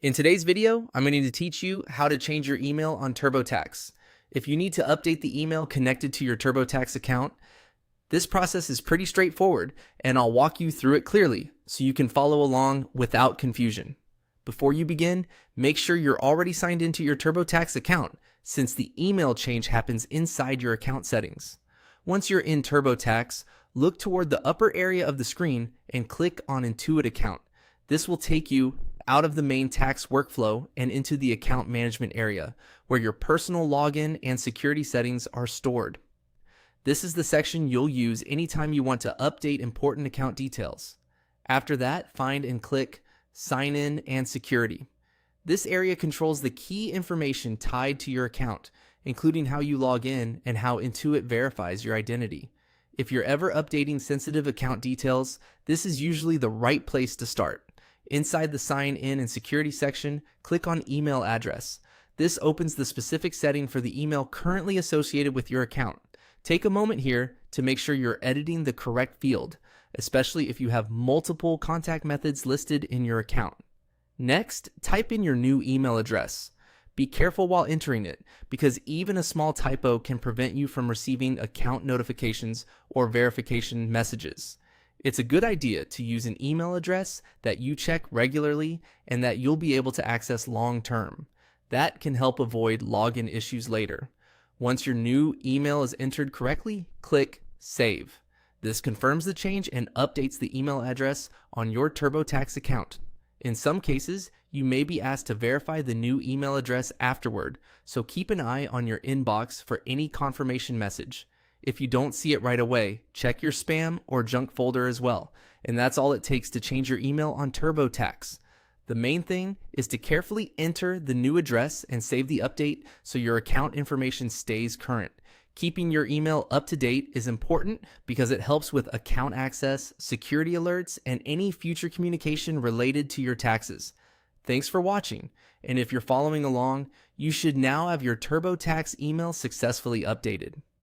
In today's video, I'm going to teach you how to change your email on TurboTax. If you need to update the email connected to your TurboTax account, this process is pretty straightforward, and I'll walk you through it clearly so you can follow along without confusion. Before you begin, make sure you're already signed into your TurboTax account, since the email change happens inside your account settings. Once you're in TurboTax, look toward the upper area of the screen and click on Intuit Account. This will take you out of the main tax workflow and into the account management area, where your personal login and security settings are stored. This is the section you'll use anytime you want to update important account details. After that, find and click Sign In and Security. This area controls the key information tied to your account, including how you log in and how Intuit verifies your identity. If you're ever updating sensitive account details, this is usually the right place to start. Inside the Sign In and Security section, click on Email Address. This opens the specific setting for the email currently associated with your account. Take a moment here to make sure you're editing the correct field, especially if you have multiple contact methods listed in your account. Next, type in your new email address. Be careful while entering it, because even a small typo can prevent you from receiving account notifications or verification messages. It's a good idea to use an email address that you check regularly and that you'll be able to access long term. That can help avoid login issues later. Once your new email is entered correctly, click Save. This confirms the change and updates the email address on your TurboTax account. In some cases, you may be asked to verify the new email address afterward, so keep an eye on your inbox for any confirmation message. If you don't see it right away, check your spam or junk folder as well. And that's all it takes to change your email on TurboTax. The main thing is to carefully enter the new address and save the update so your account information stays current. Keeping your email up to date is important because it helps with account access, security alerts, and any future communication related to your taxes. Thanks for watching, and if you're following along, you should now have your TurboTax email successfully updated.